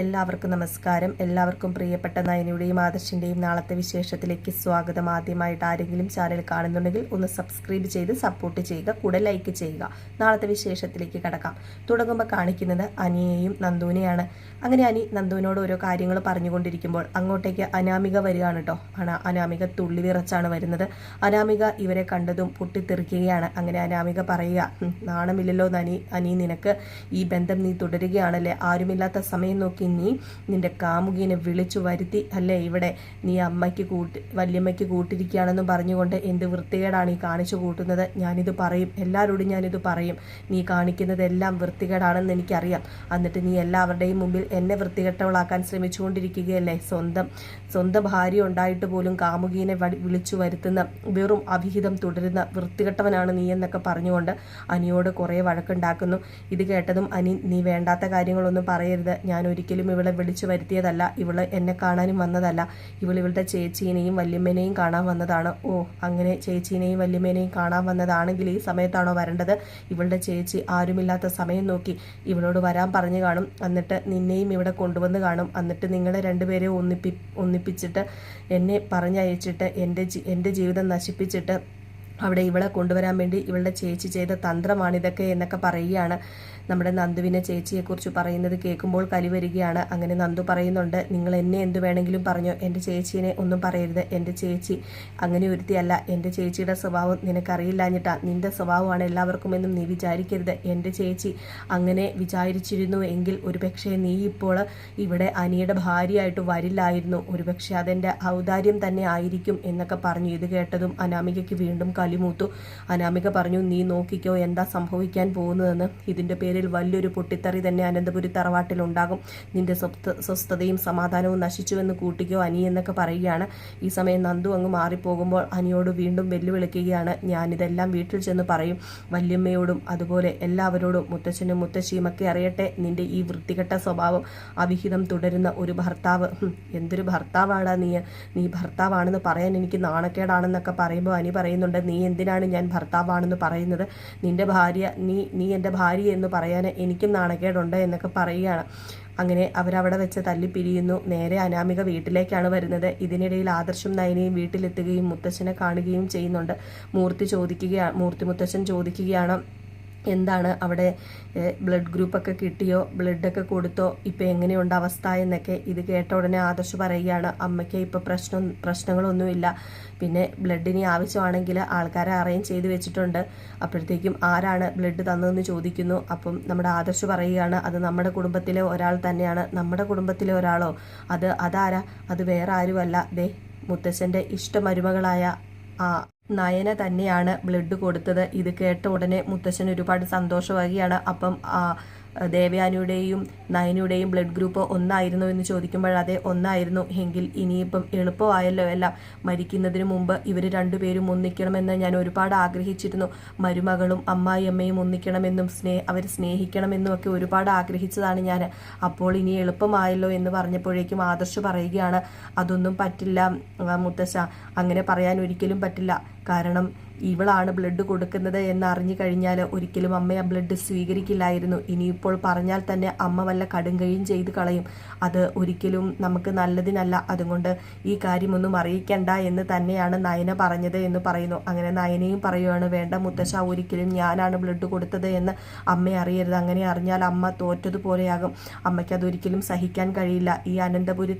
എല്ലാവർക്കും നമസ്കാരം. എല്ലാവർക്കും പ്രിയപ്പെട്ട നയനയുടെയും ആദർശിൻ്റെയും നാളത്തെ വിശേഷത്തിലേക്ക് സ്വാഗതം. ആദ്യമായിട്ട് ആരെങ്കിലും ചാനൽ കാണുന്നുണ്ടെങ്കിൽ ഒന്ന് സബ്സ്ക്രൈബ് ചെയ്ത് സപ്പോർട്ട് ചെയ്യുക, കൂടെ ലൈക്ക് ചെയ്യുക. നാളത്തെ വിശേഷത്തിലേക്ക് കടക്കാം. തുടങ്ങുമ്പോൾ കാണിക്കുന്നത് അനിയെയും നന്ദുവിനെയാണ്. അങ്ങനെ അനി നന്ദുവിനോട് ഓരോ കാര്യങ്ങൾ പറഞ്ഞുകൊണ്ടിരിക്കുമ്പോൾ അങ്ങോട്ടേക്ക് അനാമിക വരികയാണ് കേട്ടോ. അനാമിക തുള്ളി വിറച്ചാണ് വരുന്നത്. അനാമിക ഇവരെ കണ്ടതും പൊട്ടിത്തെറിക്കുകയാണ്. അങ്ങനെ അനാമിക പറയുക, നാണമില്ലല്ലോ അനി, നിനക്ക് ഈ ബന്ധം നീ തുടരുകയാണല്ലേ? ആരുമില്ലാത്ത സമയം നോക്കി നീ നിന്റെ കാമുകീനെ വിളിച്ചു വരുത്തി അല്ലേ ഇവിടെ നീ വല്യമ്മയ്ക്ക് കൂട്ടിരിക്കുകയാണെന്നും പറഞ്ഞുകൊണ്ട് എന്ത് വൃത്തികേടാണ് ഈ കാണിച്ചു കൂട്ടുന്നത്? ഞാനിത് പറയും, എല്ലാവരോടും ഞാനിത് പറയും. നീ കാണിക്കുന്നതെല്ലാം വൃത്തികേടാണെന്ന് എനിക്കറിയാം. എന്നിട്ട് നീ എല്ലാവരുടെയും മുമ്പിൽ എന്നെ വൃത്തികെട്ടവളാക്കാൻ ശ്രമിച്ചുകൊണ്ടിരിക്കുകയല്ലേ? സ്വന്തം ഭാര്യ ഉണ്ടായിട്ട് പോലും കാമുകീനെ വിളിച്ചു വരുത്തുന്ന വെറും അവിഹിതം തുടരുന്ന വൃത്തികെട്ടവനാണ് നീ എന്നൊക്കെ പറഞ്ഞുകൊണ്ട് അനിയോട് കുറേ വഴക്കുണ്ടാക്കുന്നു. ഇത് കേട്ടതും അനി, നീ വേണ്ടാത്ത കാര്യങ്ങളൊന്നും പറയരുത്. ഞാൻ ഒരിക്കലും ഇവളെ വിളിച്ചു വരുത്തിയതല്ല. ഇവള് എന്നെ കാണാനും വന്നതല്ല. ഇവളുടെ ചേച്ചീനെയും വല്യമ്മേനെയും കാണാൻ വന്നതാണ്. ഓ, അങ്ങനെ ചേച്ചീനെയും വല്യമ്മേനെയും കാണാൻ വന്നതാണെങ്കിൽ ഈ സമയത്താണോ വരേണ്ടത്? ഇവളുടെ ചേച്ചി ആരുമില്ലാത്ത സമയം നോക്കി ഇവളോട് വരാൻ പറഞ്ഞു കാണും. എന്നിട്ട് നിന്നെയും ഇവിടെ കൊണ്ടുവന്ന് കാണും. എന്നിട്ട് നിങ്ങളെ രണ്ടുപേരെ ഒന്നിപ്പിച്ചിട്ട് എന്നെ പറഞ്ഞയച്ചിട്ട് എൻ്റെ ജീവിതം നശിപ്പിച്ചിട്ട് അവിടെ ഇവളെ കൊണ്ടുവരാൻ വേണ്ടി ഇവളുടെ ചേച്ചി ചെയ്ത തന്ത്രമാണിതൊക്കെ എന്നൊക്കെ പറയുകയാണ്. നമ്മുടെ നന്ദുവിനെ ചേച്ചിയെക്കുറിച്ച് പറയുന്നത് കേൾക്കുമ്പോൾ കലി വരികയാണ്. അങ്ങനെ നന്ദു പറയുന്നുണ്ട്, നിങ്ങൾ എന്നെ എന്ത് വേണമെങ്കിലും പറഞ്ഞോ, എൻ്റെ ചേച്ചീനെ ഒന്നും പറയരുത്. എൻ്റെ ചേച്ചി അങ്ങനെ ഒരുത്തിയല്ല. എൻ്റെ ചേച്ചിയുടെ സ്വഭാവം നിനക്കറിയില്ലാഞ്ഞിട്ടാ. നിൻ്റെ സ്വഭാവമാണ് എല്ലാവർക്കും എന്നും നീ വിചാരിക്കരുത്. എൻ്റെ ചേച്ചി അങ്ങനെ വിചാരിച്ചിരുന്നു എങ്കിൽ ഒരുപക്ഷെ നീ ഇപ്പോൾ ഇവിടെ അനിയുടെ ഭാര്യയായിട്ട് വരില്ലായിരുന്നു. ഒരുപക്ഷെ അതെൻ്റെ ഔദാര്യം തന്നെ ആയിരിക്കും എന്നൊക്കെ പറഞ്ഞു. ഇത് കേട്ടതും അനാമികയ്ക്ക് വീണ്ടും കലിമൂത്തു. അനാമിക പറഞ്ഞു, നീ നോക്കിക്കോ എന്താ സംഭവിക്കാൻ പോകുന്നതെന്ന്. ഇതിൻ്റെ പേരിൽ വലിയൊരു പൊട്ടിത്തെറി തന്നെ അനന്തപുരി തറവാട്ടിലുണ്ടാകും. നിന്റെ സ്വസ്ഥതയും സമാധാനവും നശിച്ചുവെന്ന് കൂട്ടിക്കോ അനി എന്നൊക്കെ പറയുകയാണ്. ഈ സമയം നന്ദു അങ്ങ് മാറിപ്പോകുമ്പോൾ അനിയോട് വീണ്ടും വെല്ലുവിളിക്കുകയാണ്. ഞാനിതെല്ലാം വീട്ടിൽ ചെന്ന് പറയും, വല്യമ്മയോടും അതുപോലെ എല്ലാവരോടും, മുത്തച്ഛനും മുത്തശ്ശിയും ഒക്കെ അറിയട്ടെ നിന്റെ ഈ വൃത്തികെട്ട സ്വഭാവം. അവിഹിതം തുടരുന്ന ഒരു ഭർത്താവ്. എന്തൊരു ഭർത്താവാടാ നീ ഭർത്താവാണെന്ന് പറയാൻ എനിക്ക് നാണക്കേടാണെന്നൊക്കെ പറയുമ്പോൾ അനി പറയുന്നുണ്ട്, നീ എന്തിനാണ് ഞാൻ ഭർത്താവാണെന്ന് പറയുന്നത്? നിന്റെ ഭാര്യ, നീ എൻ്റെ ഭാര്യ എന്ന് പറയാൻ എനിക്കും നാണക്കേടുണ്ട് എന്നൊക്കെ പറയുകയാണ്. അങ്ങനെ അവരവിടെ വെച്ച് തല്ലിപ്പിരിയുന്നു. നേരെ അനാമിക വീട്ടിലേക്കാണ് വരുന്നത്. ഇതിനിടയിൽ ആദർശും നയനയും വീട്ടിലെത്തുകയും മുത്തശ്ശനെ കാണുകയും ചെയ്യുന്നുണ്ട്. മൂർത്തി മുത്തശ്ശൻ ചോദിക്കുകയാണ്, എന്താണ് അവിടെ ബ്ലഡ് ഗ്രൂപ്പൊക്കെ കിട്ടിയോ, ബ്ലഡൊക്കെ കൊടുത്തോ, ഇപ്പം എങ്ങനെയുണ്ട് അവസ്ഥ എന്നൊക്കെ. ഇത് കേട്ട ഉടനെ ആദർശ് പറയുകയാണ്, അമ്മയ്ക്ക് ഇപ്പോൾ പ്രശ്നങ്ങളൊന്നുമില്ല. പിന്നെ ബ്ലഡിന് ആവശ്യമാണെങ്കിൽ ആൾക്കാരെ അറേഞ്ച് ചെയ്ത് വെച്ചിട്ടുണ്ട്. അപ്പോഴത്തേക്കും ആരാണ് ബ്ലഡ് തന്നതെന്ന് ചോദിക്കുന്നു. അപ്പം നമ്മുടെ ആദർശ് പറയുകയാണ്, അത് നമ്മുടെ കുടുംബത്തിലെ ഒരാൾ തന്നെയാണ്. നമ്മുടെ കുടുംബത്തിലെ ഒരാളോ? അതാരാ? അത് വേറെ ആരുമല്ല, ദേ മുത്തശ്ശൻ്റെ ഇഷ്ടമരുമകളായ നയന തന്നെയാണ് ബ്ലഡ് കൊടുത്തത്. ഇത് കേട്ട ഉടനെ മുത്തശ്ശൻ ഒരുപാട് സന്തോഷമാകുകയാണ്. അപ്പം ദേവയാനിയുടെയും നയനയുടെയും ബ്ലഡ് ഗ്രൂപ്പ് ഒന്നായിരുന്നു എന്ന് ചോദിക്കുമ്പോൾ അതെ ഒന്നായിരുന്നു. എങ്കിൽ ഇനിയിപ്പം എളുപ്പമായല്ലോ എല്ലാം. മരിക്കുന്നതിന് മുമ്പ് ഇവർ രണ്ടുപേരും ഒന്നിക്കണമെന്ന് ഞാൻ ഒരുപാട് ആഗ്രഹിച്ചിരുന്നു. മരുമകളും അമ്മായിയമ്മയും ഒന്നിക്കണമെന്നും അവർ സ്നേഹിക്കണമെന്നും ഒക്കെ ഒരുപാട് ആഗ്രഹിച്ചതാണ് ഞാൻ. അപ്പോൾ ഇനി എളുപ്പമായല്ലോ എന്ന് പറഞ്ഞപ്പോഴേക്കും ആദർശ് പറയുകയാണ്, അതൊന്നും പറ്റില്ല മുത്തശ്ശ, അങ്ങനെ പറയാൻ ഒരിക്കലും പറ്റില്ല. കാരണം ഇവളാണ് ബ്ലഡ് കൊടുക്കുന്നത് എന്ന് അറിഞ്ഞു കഴിഞ്ഞാൽ ഒരിക്കലും അമ്മ ആ ബ്ലഡ് സ്വീകരിക്കില്ലായിരുന്നു. ഇനിയിപ്പോൾ പറഞ്ഞാൽ തന്നെ അമ്മ വല്ല കടുങ്കയും ചെയ്ത് കളയും. അത് ഒരിക്കലും നമുക്ക് നല്ലതിനല്ല. അതുകൊണ്ട് ഈ കാര്യമൊന്നും അറിയിക്കണ്ട എന്ന് തന്നെയാണ് നയന പറഞ്ഞത് എന്ന് പറയുന്നു. അങ്ങനെ നയനയും പറയുകയാണ്, വേണ്ട മുത്തശ്ശ, ഒരിക്കലും ഞാനാണ് ബ്ലഡ് കൊടുത്തത് എന്ന് അമ്മ അറിയരുത്. അങ്ങനെ അറിഞ്ഞാൽ അമ്മ തോറ്റതുപോലെയാകും. അമ്മയ്ക്ക് അതൊരിക്കലും സഹിക്കാൻ കഴിയില്ല. ഈ അനന്തപുരി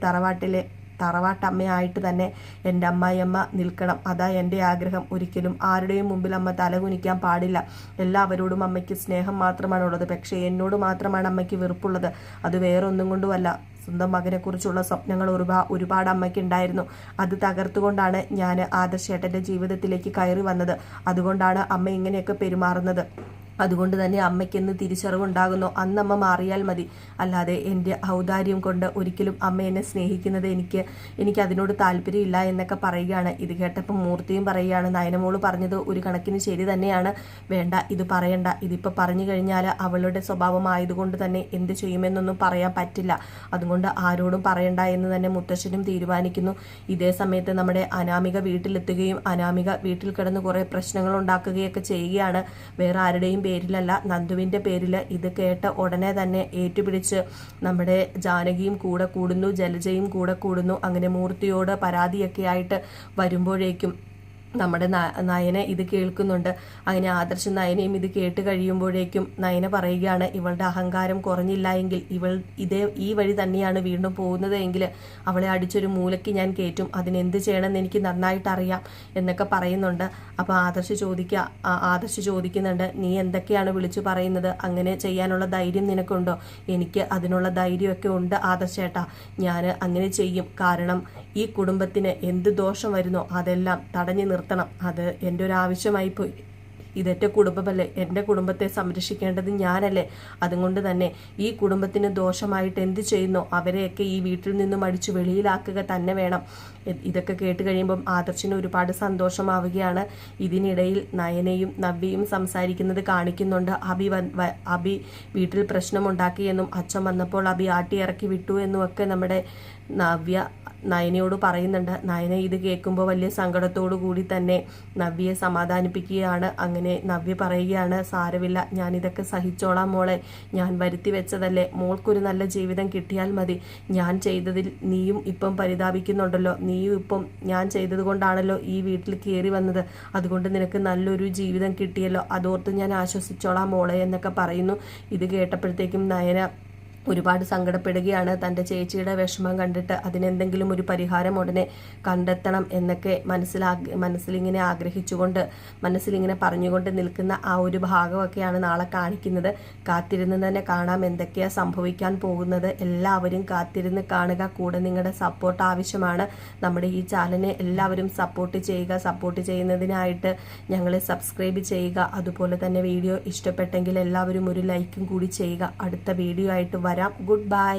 തറവാട്ടമ്മയായിട്ട് തന്നെ എൻ്റെ അമ്മായിയമ്മ നിൽക്കണം. അതാ എൻ്റെ ആഗ്രഹം. ഒരിക്കലും ആരുടെയും മുമ്പിൽ അമ്മ തലകുനിക്കാൻ പാടില്ല. എല്ലാവരോടും അമ്മയ്ക്ക് സ്നേഹം മാത്രമാണുള്ളത്. പക്ഷേ എന്നോട് മാത്രമാണ് അമ്മയ്ക്ക് വെറുപ്പുള്ളത്. അത് വേറൊന്നും കൊണ്ടുമല്ല. സ്വന്തം മകനെക്കുറിച്ചുള്ള സ്വപ്നങ്ങൾ ഒരുപാട് അമ്മയ്ക്ക് ഉണ്ടായിരുന്നു. അത് തകർത്തുകൊണ്ടാണ് ഞാൻ ആദർശേട്ടൻ്റെ ജീവിതത്തിലേക്ക് കയറി വന്നത്. അതുകൊണ്ടാണ് അമ്മ ഇങ്ങനെയൊക്കെ പെരുമാറുന്നത്. അതുകൊണ്ട് തന്നെ അമ്മയ്ക്കെന്ന് തിരിച്ചറിവുണ്ടാകുന്നു. അന്നമ്മ മാറിയാൽ മതി. അല്ലാതെ എൻ്റെ ഔദാര്യം കൊണ്ട് ഒരിക്കലും അമ്മ എന്നെ സ്നേഹിക്കുന്നത് എനിക്ക് അതിനോട് താല്പര്യമില്ല എന്നൊക്കെ പറയുകയാണ്. ഇത് കേട്ടപ്പോൾ മൂർത്തിയും പറയുകയാണ്, നയനമോള് പറഞ്ഞത് ഒരു കണക്കിന് ശരി തന്നെയാണ്. വേണ്ട, ഇത് പറയണ്ട. ഇതിപ്പോൾ പറഞ്ഞു കഴിഞ്ഞാൽ അവളുടെ സ്വഭാവമായതുകൊണ്ട് തന്നെ എന്ത് ചെയ്യുമെന്നൊന്നും പറയാൻ പറ്റില്ല. അതുകൊണ്ട് ആരോടും പറയണ്ട എന്ന് തന്നെ മുത്തശ്ശനും തീരുമാനിക്കുന്നു. ഇതേ സമയത്ത് നമ്മുടെ അനാമിക വീട്ടിലെത്തുകയും അനാമിക വീട്ടിൽ കിടന്ന് കുറേ പ്രശ്നങ്ങൾ ഉണ്ടാക്കുകയൊക്കെ ചെയ്യുകയാണ്. വേറെ ആരുടെയും പേരിലല്ല, നന്ദുവിൻ്റെ പേരിൽ. ഇത് കേട്ട ഉടനെ തന്നെ ഏറ്റുപിടിച്ച് നമ്മുടെ ജാനകിയും കൂടെ കൂടുന്നു, ജലജയും കൂടെ കൂടുന്നു. അങ്ങനെ മൂർത്തിയോട് പരാതിയൊക്കെ ആയിട്ട് വരുമ്പോഴേക്കും നമ്മുടെ നയന ഇത് കേൾക്കുന്നുണ്ട്. അങ്ങനെ ആദർശ് നയനയും ഇത് കേട്ട് കഴിയുമ്പോഴേക്കും നയന പറയുകയാണ്, ഇവളുടെ അഹങ്കാരം കുറഞ്ഞില്ല എങ്കിൽ, ഇവൾ ഈ വഴി തന്നെയാണ് വീണ്ടും പോകുന്നത് എങ്കിൽ അവളെ അടിച്ചൊരു മൂലയ്ക്ക് ഞാൻ കയറ്റും. അതിനെന്ത് ചെയ്യണമെന്ന് എനിക്ക് നന്നായിട്ട് അറിയാം എന്നൊക്കെ പറയുന്നുണ്ട്. അപ്പോൾ ആദർശ് ചോദിക്കുന്നുണ്ട്, നീ എന്തൊക്കെയാണ് വിളിച്ചു പറയുന്നത്? അങ്ങനെ ചെയ്യാനുള്ള ധൈര്യം നിനക്കുണ്ടോ? എനിക്ക് അതിനുള്ള ധൈര്യമൊക്കെ ഉണ്ട് ആദർശേട്ടാ, ഞാൻ അങ്ങനെ ചെയ്യും. കാരണം ഈ കുടുംബത്തിന് എന്ത് ദോഷം വരുന്നോ അതെല്ലാം തടഞ്ഞു നിർത്തണം. അത് എൻ്റെ ഒരു ആവശ്യമായി പോയി. ഇതെൻ്റെ കുടുംബമല്ലേ, എൻ്റെ കുടുംബത്തെ സംരക്ഷിക്കേണ്ടത് ഞാനല്ലേ. അതുകൊണ്ട് തന്നെ ഈ കുടുംബത്തിന് ദോഷമായിട്ട് എന്ത് ചെയ്യുന്നോ അവരെയൊക്കെ ഈ വീട്ടിൽ നിന്നും അടിച്ചു വെളിയിലാക്കുക തന്നെ വേണം. ഇതൊക്കെ കേട്ട് കഴിയുമ്പം ആദർശിന് ഒരുപാട് സന്തോഷമാവുകയാണ്. ഇതിനിടയിൽ നയനയും നവ്യയും സംസാരിക്കുന്നത് കാണിക്കുന്നുണ്ട്. അബി വീട്ടിൽ പ്രശ്നമുണ്ടാക്കിയെന്നും അച്ഛൻ വന്നപ്പോൾ അബി ആട്ടിയിറക്കി വിട്ടു എന്നുമൊക്കെ നമ്മുടെ നവ്യ നയനയോട് പറയുന്നുണ്ട്. നയന ഇത് കേൾക്കുമ്പോൾ വലിയ സങ്കടത്തോടു കൂടി തന്നെ നവ്യയെ സമാധാനിപ്പിക്കുകയാണ്. അങ്ങനെ നവ്യ പറയുകയാണ്, സാരമില്ല, ഞാനിതൊക്കെ സഹിച്ചോളാം മോളെ, ഞാൻ വരുത്തി വെച്ചതല്ലേ, മോൾക്കൊരു നല്ല ജീവിതം കിട്ടിയാൽ മതി. ഞാൻ ചെയ്തതിൽ നീയും ഇപ്പം പരിതാപിക്കുന്നുണ്ടല്ലോ, നീയും ഇപ്പം ഞാൻ ചെയ്തത് കൊണ്ടാണല്ലോ ഈ വീട്ടിൽ കയറി വന്നത്, അതുകൊണ്ട് നിനക്ക് നല്ലൊരു ജീവിതം കിട്ടിയല്ലോ, അതോർത്ത് ഞാൻ ആശ്വസിച്ചോളാം മോളെ എന്നൊക്കെ പറയുന്നു. ഇത് കേട്ടപ്പോഴത്തേക്കും നയന ഒരുപാട് സങ്കടപ്പെടുകയാണ്. തൻ്റെ ചേച്ചിയുടെ വിഷമം കണ്ടിട്ട് അതിനെന്തെങ്കിലും ഒരു പരിഹാരം ഉടനെ കണ്ടെത്തണം എന്നൊക്കെ മനസ്സിലിങ്ങനെ ആഗ്രഹിച്ചുകൊണ്ട്, മനസ്സിലിങ്ങനെ പറഞ്ഞുകൊണ്ട് നിൽക്കുന്ന ആ ഒരു ഭാഗമൊക്കെയാണ് നാളെ കാണിക്കുന്നത്. കാത്തിരുന്ന് തന്നെ കാണാം എന്തൊക്കെയാണ് സംഭവിക്കാൻ പോകുന്നത്. എല്ലാവരും കാത്തിരുന്ന് കാണുക. കൂടെ നിങ്ങളുടെ സപ്പോർട്ട് ആവശ്യമാണ്. നമ്മുടെ ഈ ചാനലിനെ എല്ലാവരും സപ്പോർട്ട് ചെയ്യുക. സപ്പോർട്ട് ചെയ്യുന്നതിനായിട്ട് ഞങ്ങളെ സബ്സ്ക്രൈബ് ചെയ്യുക. അതുപോലെ തന്നെ വീഡിയോ ഇഷ്ടപ്പെട്ടെങ്കിൽ എല്ലാവരും ഒരു ലൈക്കും കൂടി ചെയ്യുക. അടുത്ത വീഡിയോ ആയിട്ട് വരാം. Good bye.